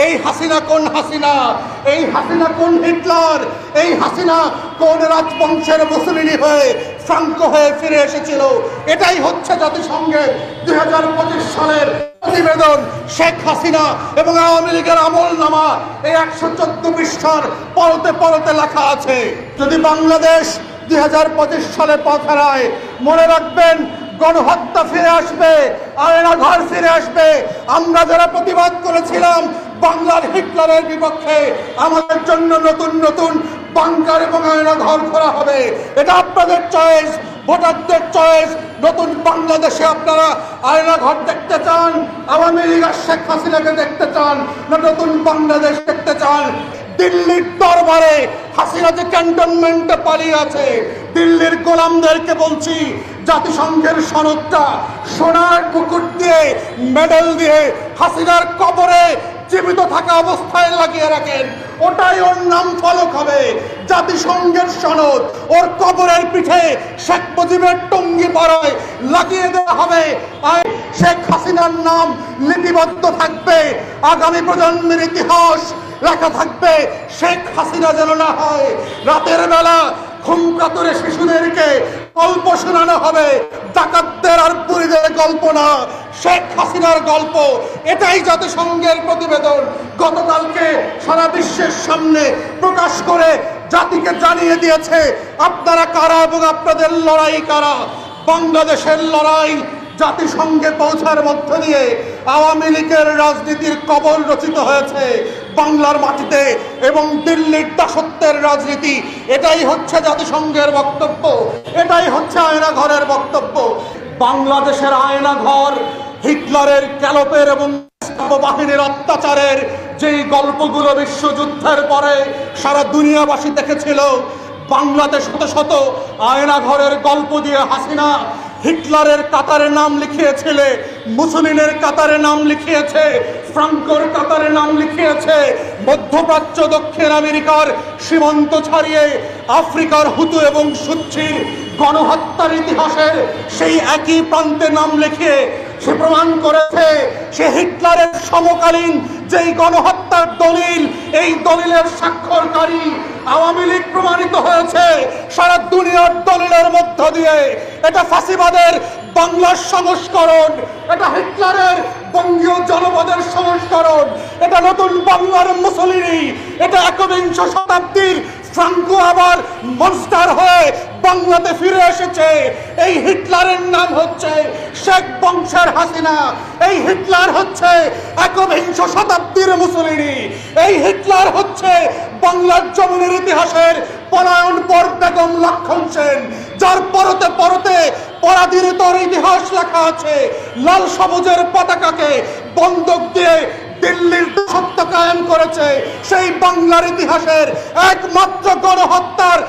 এই হাসিনা কোন হাসিনা, এই হাসিনা কোন হিটলার, এই হাসিনা কোন রাজবংশের মুসলিনি হয়ে ফ্রাঙ্কো হয়ে ফিরে এসেছিল। এটাই হচ্ছে জাতিসংঘের 2025 সালের প্রতিবেদন। শেখ হাসিনা এবং আওয়ামী লীগের আমলনামা এই 114 পৃষ্ঠার পরতে পরতে লেখা আছে। যদি বাংলাদেশ 2025 সালে পথ হারায়, মনে রাখবেন গণহত্যা ফিরে আসবে, আয়না ঘর ফিরে আসবে। আমরা যারা প্রতিবাদ করেছিলাম বাংলার হিটলারের বিপক্ষে, আমাদের জন্য নতুন নতুন বাংকার এবং আয়না ঘর খোলা হবে। এটা আপনাদের চয়েস, ভোটারদের চয়েস। নতুন বাংলাদেশে আপনারা আয়না ঘর দেখতে চান, আওয়ামী লীগ আর শেখ হাসিনাকে দেখতে চান, না নতুন বাংলাদেশ দেখতে চান? দিল্লির দরবারে হাসিনা যে ক্যান্টনমেন্টে পালিয়ে আছে, দিল্লির গোলামদেরকে বলছি জাতিসংঘের সনদটা সোনার মুকুট দিয়ে মেডেল দিয়ে হাসিনার কবরে জীবিত থাকা অবস্থায় লাগিয়ে রাখেন। ওটাই ওর নাম ফলক হবে, জাতিসংঘের সনদ। ওর কবরের পিঠে শেখ মুজিবের টঙ্গি পরায় লাগিয়ে দেওয়া হবে। আর শেখ হাসিনার নাম লিপিবদ্ধ থাকবে, আগামী প্রজন্মের ইতিহাস লেখা থাকবে। শেখ হাসিনা যেন না হয় রাতের বেলা ঘুম কাতরে শিশুদেরকে গল্প শোনানো হবে, ডাকাতদের আর পুরীদের গল্প না, শেখ হাসিনার গল্প। এটাই জাতিসংঘের প্রতিবেদন গতকালকে সারা বিশ্বের সামনে প্রকাশ করে জাতিকে জানিয়ে দিয়েছে আপনারা কারা এবং আপনাদের লড়াই কারা। বাংলাদেশের লড়াই জাতিসংঘে পৌঁছার মধ্য দিয়ে আওয়ামী লীগের রাজনীতির কবর রচিত হয়েছে বাংলার মাটিতে এবং দিল্লির দাসত্বের রাজনীতি। এটাই হচ্ছে জাতিসংঘের বক্তব্য, এটাই হচ্ছে আয়না ঘরের বক্তব্য। বাংলাদেশের আয়না ঘর হিটলারের, ক্যালোপের এবং বাহিনীর অত্যাচারের যেই গল্পগুলো বিশ্বযুদ্ধের পরে সারা দুনিয়াবাসী দেখেছিল, বাংলাদেশ শত শত আয়না ঘরের গল্প দিয়ে হাসিনা হিটলারের কাতারে নাম লিখিয়েছিলে, মুসলিনের কাতারে নাম লিখিয়েছে, ফ্রাঙ্কোর কাতারে নাম লিখিয়েছে, মধ্যপ্রাচ্য, দক্ষিণ আমেরিকার সীমান্ত ছাড়িয়ে আফ্রিকার হুতু এবং সুচ্ছির গণহত্যার ইতিহাসের সেই একই প্রান্তে নাম লিখিয়ে সে প্রমাণ করেছে সে হিটলারের সমকালীন যেই গণহত্যার দলিল, এই দলিলের স্বাক্ষরকারী আওয়ামী লীগ প্রমাণিত হয়েছে সারা দুনিয়ার দলিলের মধ্য দিয়ে। এটা ফাঁসিবাদের বাংলার সংস্করণ, এটা হিটলারের বঙ্গীয় জনপদের সংস্করণ, এটা নতুন বাংলার মুসলিনি, এটা একবিংশ শতাব্দীর ফ্রাঙ্কো আবার মনস্টার হয়ে বাংলাতে ফিরে এসেছে। এই হিটলারের নাম হচ্ছে শেখ বংশের হাসিনা, এই হিটলার হচ্ছে একবিংশ শতাব্দীর মুসলিনি, এই হিটলার হচ্ছে বাংলার জমিনের ইতিহাসের পলায়ন পর বেগম লক্ষণ সেন, যার পরতে পরতে পরাধীনতার ইতিহাস লেখা আছে। লাল সবুজের পতাকাকে বন্দুক দিয়ে দিল্লির দাসত্ব কায়েম করেছে সেই বাংলার ইতিহাসের একমাত্র গণহত্যার